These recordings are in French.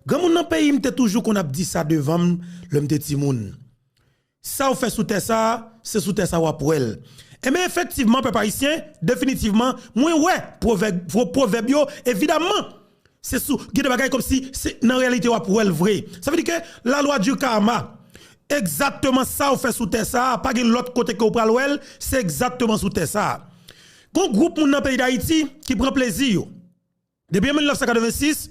Grand moun dans pays m'te toujours qu'on a dit ça devant le m'te ti moun. Ça ou fait sous terre ça, c'est sous terre ça ou pour elle. Et mais effectivement peuple haïtien, définitivement, moi ouais, proverbe yo, évidemment, c'est sous des bagages comme si c'est dans réalité ou pour elle vrai. Ça veut dire que la loi du karma exactement ça ou fait sous terre ça, pas gen l'autre côté que ou pral wel, c'est exactement sous terre ça. Gon groupe moun dans pays d'Haïti qui prend plaisir. Depuis 1986,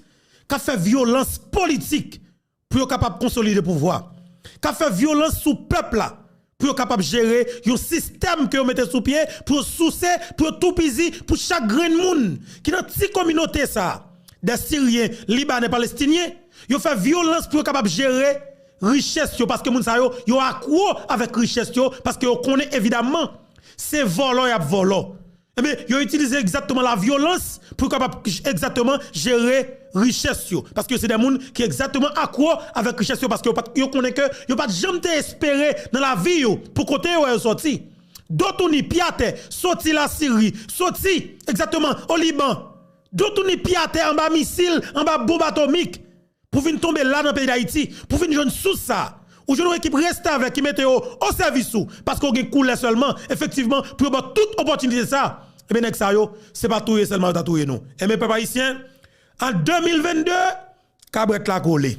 qui a fait violence politique pour être capable de consolider le pouvoir. Qui a fait violence sous peuple là pour être capable de gérer un système que vous mettez sous pied pour soucer, pour tout pisi, pour chaque grain de monde qui dans petite communauté ça, des Syriens, Libanais, Palestiniens, ils fait violence pour être capable de gérer richesse parce que moun sa yo accro avec richesse parce que yo connaît évidemment c'est volant et volant. Eh bien, ils utilisent exactement la violence pour capable exactement gérer richesse parce que c'est des gens qui exactement accro avec richesse parce que ils connaissent que ils pas jamais espérer dans la vie pour côté yo sorti. D'autres ni piate sorti la Syrie, sorti exactement au Liban. D'autres ni piate en bas missile, en bas bombe atomique pour venir tomber là dans le pays d'Haïti, pour venir jouer sous ça. Ou je équipe reste avec qui mette au service parce qu'on a coulé seulement effectivement pour avoir toute opportunité ça. Et bien ça yo, c'est pas tout seulement tatouer nous. Et mes peuple haïtien en 2022 cabret la collé.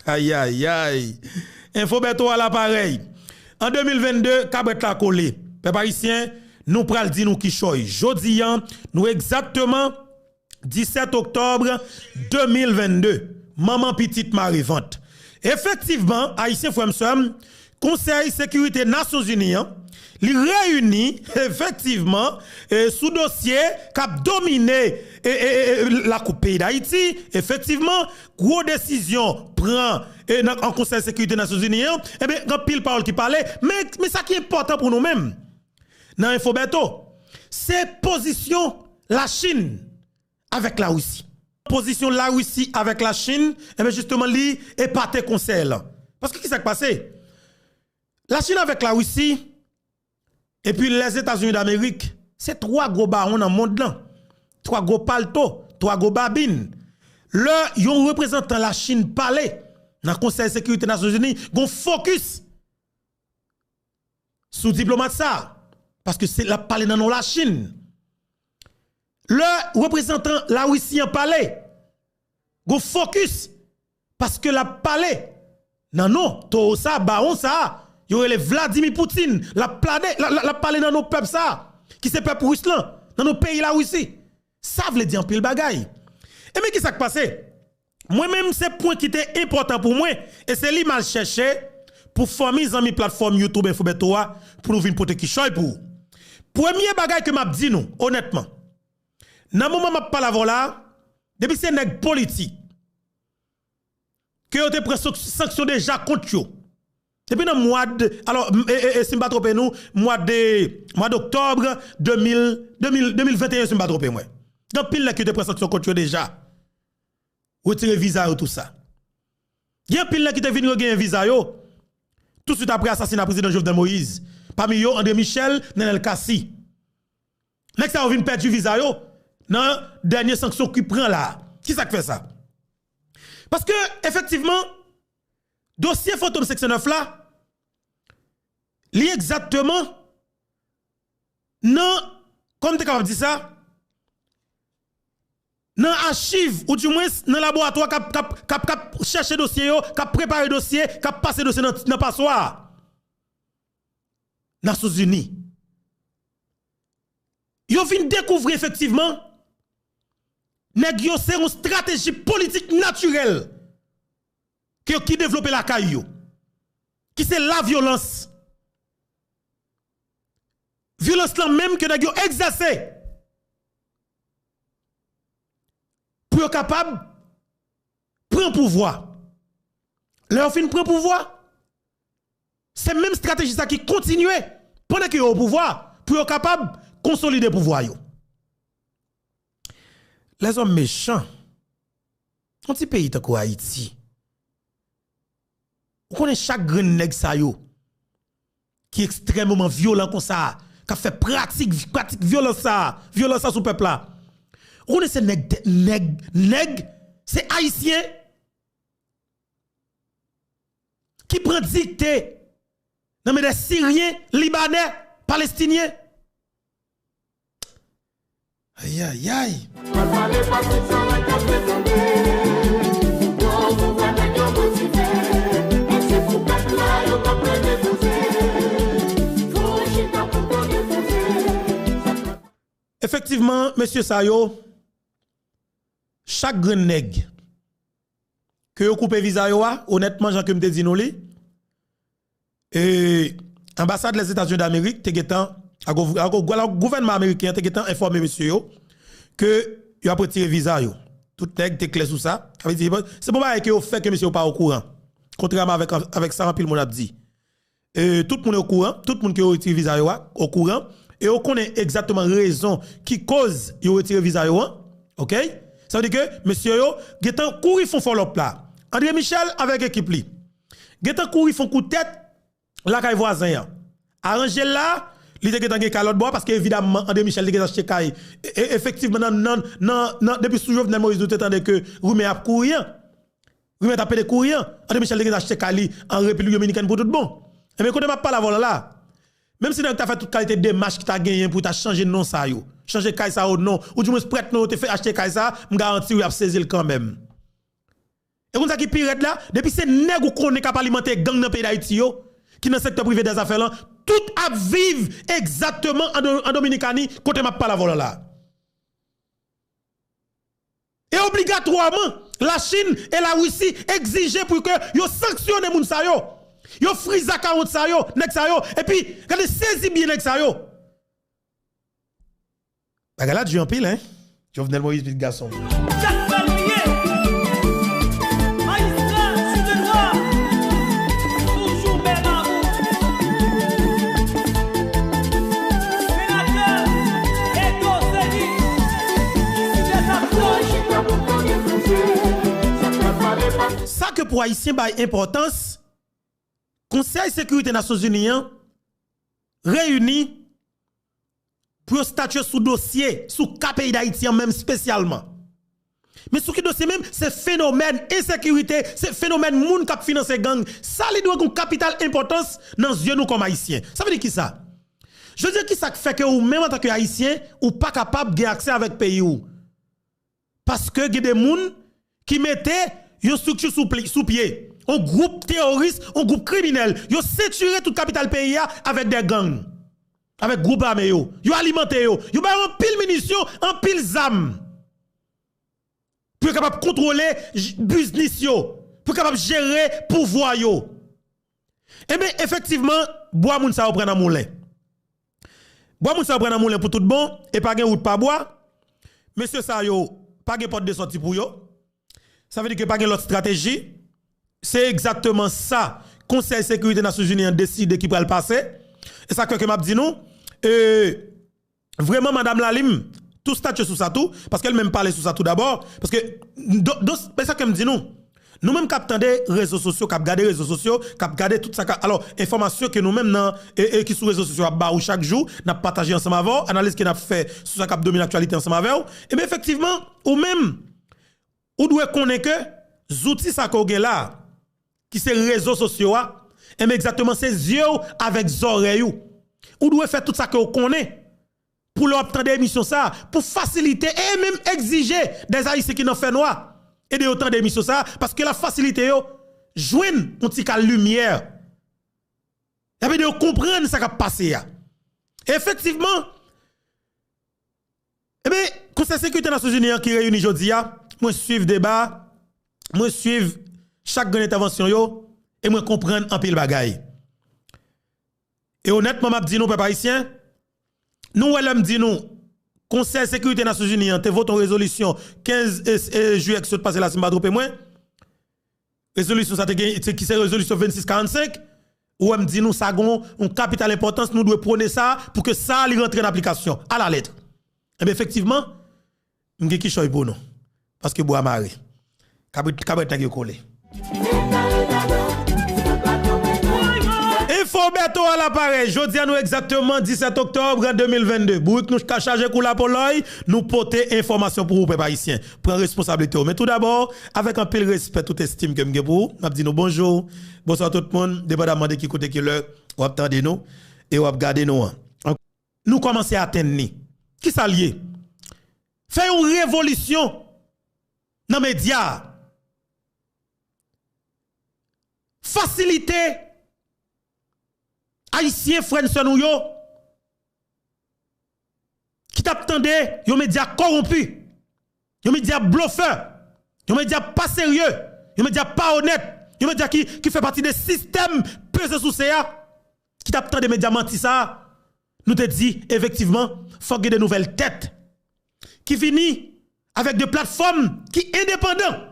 Aïe aïe aïe. Info beto à l'appareil. En 2022 cabret la collé. Peuple haïtien, nous pral di nous qui choy. Jodi nous exactement 17 octobre 2022. Maman petite Marie-Vente. Effectivement, Haïtien Frère Conseil Sécurité Nations Unies, li réunit effectivement sous dossier qui a dominé la Coupe pays d'Haïti. Effectivement, gros décision prend en Conseil Sécurité Nations Unies. Et bien, grand pile parole qui parlait, mais ça qui est important pour nous-mêmes. Dans Infobeto, c'est position la Chine avec la Russie. Position la Russie avec la Chine, et bien justement, li épaté conseil là. Parce que qui s'est passé? La Chine avec la Russie, et puis les États-Unis d'Amérique, c'est trois gros barons dans le monde là. Trois gros paltos, trois gros babines. Le, yon représentant la Chine parler dans le Conseil de sécurité des Nations Unies, gon focus sous diplomate ça. Parce que c'est la parler dans la Chine. Le représentant la Russie en palais, go focus parce que la palais non to ça baron ça yo le Vladimir Poutine la palais dans nos peuples ça qui c'est peuple russe là dans nos pays la Russie ça veut dire en pile bagaille. Et mais qui ça passé moi même c'est point qui était important pour moi et c'est lui mal cherché pour former mes amis plateforme YouTube Infobeto pour nous venir porter qui choy pour premier bagaille que m'a dit nous honnêtement. Dans le moment où je parle là, depuis c'est nèg politique, que vous avez pris sanction déjà contre eux. Depuis le mois de, alors, si je ne me trompe nous, mois d'octobre 2021, si je ne me trompe moi. Dans pile là que vous avez pris sanction contre eux déjà. Retirer visa et tout ça. Il y a pile là qui te venu gagner visa yo. Tout de suite après assassinat président Jovenel Moïse. Parmi eux, André Michel, Nenel Kassi. Nèg ça vient perdre visa yo. Dans dernière sanction qui prend là. Qui ça fait ça? Parce que effectivement dossier Fantôme 69 là li exactement non comme tu capable dire ça dans archive ou du moins dans laboratoire cap chercher dossier yo, cap préparer dossier, cap passer dossier dans passoire. Nations Unies. Yo vinn découvrir effectivement nèg yo c'est une stratégie politique naturelle qui développe la caillou qui c'est la violence là même que nèg yo exercer pour être capable prendre pouvoir leur fin prend pouvoir c'est même stratégie ça qui continue pendant que yo au pouvoir pour être capable consolider pouvoir yo. Les hommes méchants, un petit pays comme Haïti, on connaît chaque grain nèg sa yo qui est extrêmement violent comme ça, qui fait pratique violence ça sous peuple là. On connaît ces nèg c'est haïtien qui prend dictée dans des Syriens, Libanais, Palestiniens. Aïe, aïe, aïe. Effectivement, monsieur Sayo, chaque grand nègre que vous coupez visa yo, honnêtement, Jean que me dit nous li, et ambassade des États-Unis d'Amérique, le gouvernement américain te informé monsieur yo que yo a retiré visa yo. Tout nèg te clair sur ça. C'est bon que yo fait que monsieur pas au courant. Contrairement avec ça en pile mon a dit. Tout le monde est au courant, tout le monde qui a retiré visa yo au courant et on connaît exactement raison qui cause yo retiré visa yo. OK? Ça veut dire que monsieur yo getan courir font follow up là. André Michel avec équipe li. Getan courir font coup de tête la kay voisin. Arranger là, li te getan gen calotte bois parce que évidemment André Michel te acheté kay. Effectivement non depuis toujours Jovenel Moïse nous t'entendait que Roumet a courir. Roumet a pédé courir. André Michel te acheté kay en République dominicaine pour tout bon. Et mais quand on pas la voilà là. Même si tu as fait toute qualité de démarche qui t'a gagné pour t'a changer non ça yo. Changer kay ça ou non ou du moins prête non te fait acheter kay ça, me garantir ou a saisir quand même. Et comme ça qui pire là, depuis c'est nèg ou connaît cap alimenter gang dans pays d'Haïti yo qui dans secteur privé des affaires là, tout a vivre exactement en Dominicanie côté m'a pas la vola là. Et obligatoirement, la Chine et la Russie exigent pour que yo sanctionne moun sa yo. Yo frise à 40 sa yo, nek sa yo et puis regardez saisi bien nek sa yo. Bagala du en pile hein. Jovenel Moïse petit garçon. Ça que pour Haïtien ba importance, Conseil de sécurité des Nations Unies réuni pour statuer sous dossier, sous cas pays d'Haïti même spécialement. Mais sous qui dossier même, c'est phénomène insécurité, c'est phénomène moun k'ap finance gang. Ça li doit une capitale importance dans yeux nous comme Haïtiens. Ça veut dire qui ça? Je veux dire qui ça fait que ou même en tant que Haïtien ou pas capable de accès avec pays ou. Parce que il y a des moun qui mettaient une structure sous pied. Un groupe terroriste, un groupe criminel. Yo saturé toute capitale pays avec des gangs. Avec groupe armé yo. Yo alimenté yo. Yo ba en pile munitions, en pile zam. Pour capable contrôler business yo. Pour capable gérer pouvoir yo. Eh bien effectivement, bois moun sa prend dans moulin. Bois moun sa prend dans moulin pour tout bon et pas gen route pas bois. Monsieur sa yo, pas gen porte de sortie pour yo. Ça veut dire que pas gen l'autre stratégie. C'est exactement ça. Conseil de sécurité des Nations Unies a décidé qui va le passer. Et ça que m'a dit nous. Vraiment, Madame Lalim, tout statut sur ça tout, parce qu'elle même parle sur ça tout d'abord. Parce que, c'est ça qu'elle me dit nous. Nous-mêmes, qui avons des réseaux sociaux, qui avons gardé les réseaux sociaux, qui avons gardé tout ça. Alors, information que nous-mêmes, qui sur les réseaux sociaux, chaque jour, nous avons partagé ensemble avec, analyse que nous avons fait sur ça qui domine l'actualité ensemble avec. Et bien, effectivement, ou même, ou doit connaître que, outils ça qu'on a là, qui c'est réseaux sociaux, et exactement ces yeux avec les oreilles. Ou doit faire tout ça que vous connaissez pour leur obtenir des émissions ça, pour faciliter et même exiger des Haïtiens qui n'ont fait noir et de autant d'émissions ça, parce que la facilité yo joindre un petit cas lumière. Et puis de comprendre ça qui a passé. Et effectivement, eh bien, Conseil de sécurité des Nations Unies qui réunit aujourd'hui, moi suivre débat, moi suivre chaque grande intervention yo et moi comprendre en pile bagaille. Et honnêtement m'a dit nous peuple haïtien, nous elle me dit nous Conseil de sécurité des Nations Unies te vote en résolution 15 juillet qui se passe la semaine trop moins. Résolution ça qui c'est résolution 2645 où elle me dit nous ça gon une capitale importance nous devons prôner ça pour que ça li rentre en application à la lettre. Et bien effectivement m'gé qui choy pour nous parce que bois maré. Cabret t'a collé. Infobeto à l'appareil. Jeudi à nous exactement 17 octobre 2022. Bouk nous chargé pour la poloy, nous porter information pour vous, peuple haïtien. Prends responsabilité. Mais tout d'abord, avec un peu de respect, toute estime que m'ge pour, m'a dit nous bonjour, bonsoir tout le monde, dépendamment de qui côté qui l'heure, ou attendez nous et ou regarder nous. Nous commençons à atteindre. Qui s'allier? Faire une révolution dans les médias. Faciliter Haïtien frère nous yo qui t'attendait yon média corrompu, yon média bluffeur, yon média pas sérieux, yon média pas honnête, yon média qui fait partie des systèmes pesés sous CA qui t'attendait média menti ça. Nous te dit effectivement faut que des nouvelles têtes qui finit avec des plateformes qui indépendantes,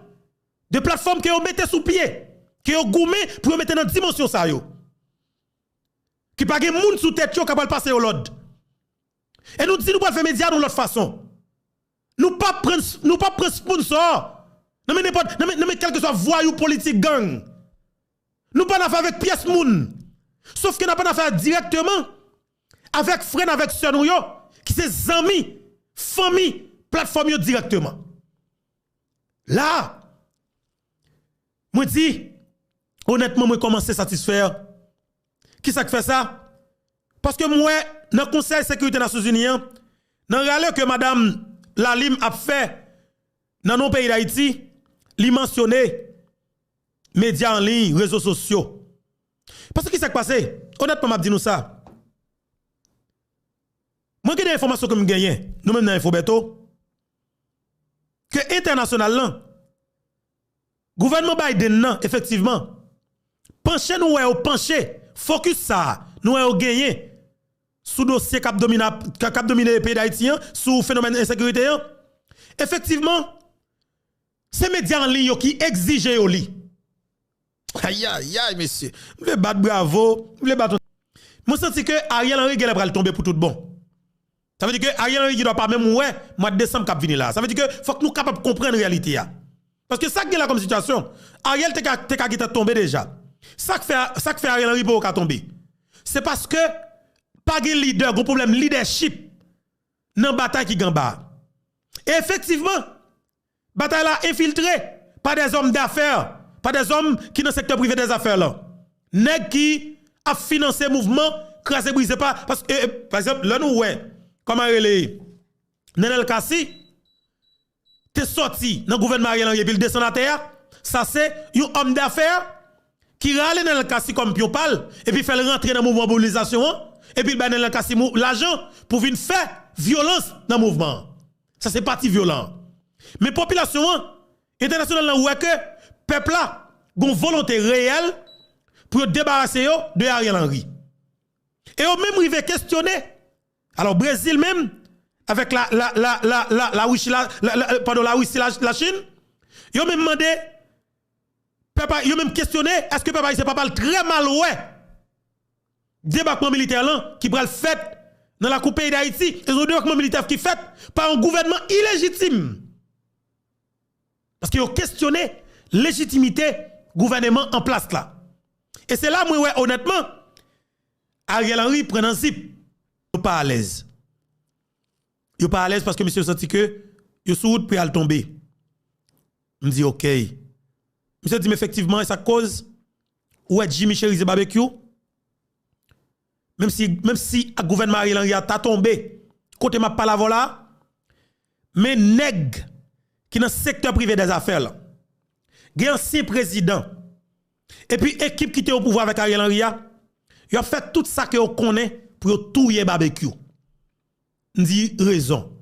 des plateformes qui ont mettez sous pied, qui ont goumé pour mettre dans dimension ça yo. Qui pas gen moun sous tête yo capable passer au l'autre. Et nous disons nous pas faire média de l'autre façon. Nous pas prendre sponsor. Non mais n'importe non mais quel que soit voyou politique gang. Nous pas affaire avec pièce moun. Sauf que n'a pas affaire directement avec frère avec sœur nous yo qui c'est amis, famille, plateforme yo directement. Là moi dis honnêtement moi commence à satisfaire. Qui ça fait ça? Parce que moi, dans le Conseil de sécurité des Nations Unies, dans le râle que Madame Lalim a fait dans nos pays d'Haïti, il mentionné médias en ligne, réseaux sociaux. Parce que qui s'est passé? Honnêtement, m'a dit nous ça. Moi, j'ai des informations que je gagne, nous-mêmes dans Infobeto, que international, gouvernement Biden, effectivement, penché nous ou penché. Focus ça, nous avons gagné sous dossier cap dominer le pays d'Haïti, sous phénomène d'insécurité. Effectivement, ces médias en ligne qui exigent au lit. Aïe aïe aïe monsieur, je vais battre bravo, je vais battre. Moi sens que Ariel Henry va tomber pour tout bon. Ça veut dire que Ariel Henry doit pas même ouais, mois de décembre cap venir là. Ça veut dire que faut que nous capables comprendre la réalité parce que ça qui est là comme situation, Ariel t'es tomber déjà. Ça que fait Ariel Henry pour tomber. C'est parce que pas de leader, un problème leadership dans la bataille qui gamba. Et effectivement, bataille là infiltrée par des hommes d'affaires, par des hommes qui dans le secteur privé des affaires là. Nèg qui a financé mouvement, crasé brisé pas parce que par exemple, là nous ouais, comment relé Nenel Kassi t'es sorti dans le gouvernement Ariel Henry puis il descend à terre, ça c'est un homme d'affaires qui râle dans le cassi comme Piopal et puis fait rentrer dans le mouvement de mobilisation et puis dans le cassi l'argent pour venir faire violence dans le mouvement. Ça c'est parti violent. Mais population internationale là ouais que peuple là gon volonté réelle pour débarrasser de Ariel Henry. Et au même rivé questionner. Alors Brésil même avec la Chine, yo même demandé papa, yo même questionné, est-ce que papa c'est pas très mal ouais débarquement militaire là qui pral fait dans la coupe pays d'Haïti, et un débarquement militaire qui fait par un gouvernement illégitime. Parce qu'ils ont questionné légitimité gouvernement en place là. Et c'est là moi ouais honnêtement Ariel Henry prend un zip, yo pas à l'aise. Yo pas à l'aise parce que monsieur senti que yo sous route pour aller tomber. Me dit OK. Monsieur dit, mais effectivement, ça cause, ouais, Jimmy Cherize barbecue, même si le gouvernement Ariel Henry a tombé, côté ma palavre là, mais nèg qui dans le secteur privé des affaires là, un ancien président, et puis équipe qui était au pouvoir avec Ariel Henry, il a fait tout ça que vous connaissez pour tout y barbecue. On dit raison.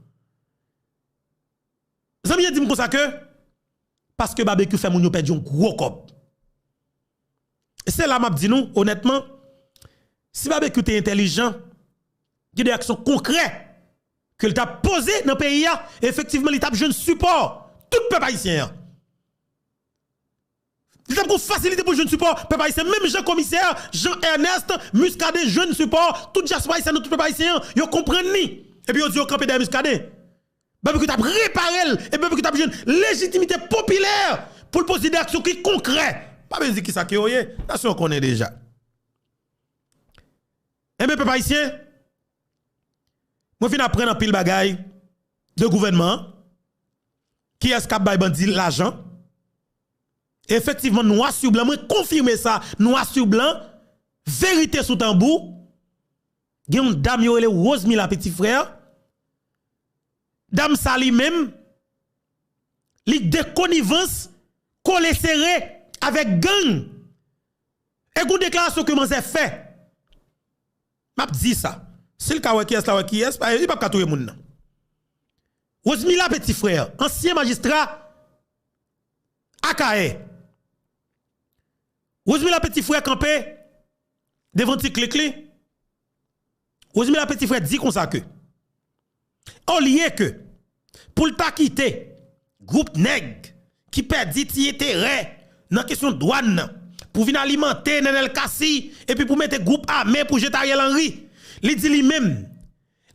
Vous avez dit comme ça que parce que barbecue fait moun yo perdre un gros cop. Et c'est là m'a dit nous honnêtement, si barbecue est intelligent, il y a des actions concrètes que il t'a posé dans le pays effectivement il t'a jeune support tout peuple haïtien. Il t'a facilité pour jeune support peuple haïtien, même Jean commissaire Jean-Ernest Muscadet jeune support tout diaspora haïtien tout peuple haïtien, yo comprendre ni et puis yo dit yo camper derrière Muscadet. Barbecue t'a réparé et barbecue t'a jeune légitimité populaire pour poser des actions qui concrètes. Pas besoin de dire qui ça qui est, nation connaît déjà. Eh bien, peuple haïtien, moi, je apprendre un pile bagaille de gouvernement qui est capable de bandi l'argent. Effectivement, noir sur blanc, moi, confirmer ça, noir sur blanc, vérité sous tambour. Il y a une dame, qui est Rosemilla, petit frère. Dame Sali même, li de connivence, collé serré avec gang. Et une déclaration que j'ai fait. M'a dit ça. Si le cas qui est là, qui est, il pas tout le monde. Rosemilla, petit frère, ancien magistrat, AKE. Rosemilla, petit frère, campé, devant Tiklikli. Rosemilla, petit frère, dit comme ça que. Au lieu que, pour le ta quitter, groupe nèg, qui perdit terrain, dans question de douane, pour venir alimenter Nenel Kassi, et puis pour mettre groupe armé pour jeter Ariel Henry, il dit lui-même,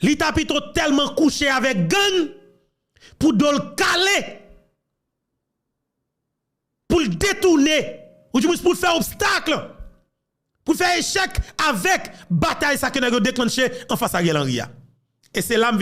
il t'a plutôt tellement couché avec gang, pour le caler, pour le détourner, ou du moins pour faire obstacle, pour faire échec avec bataille ça que nous déclenché en face à Ariel Henry. Et c'est là que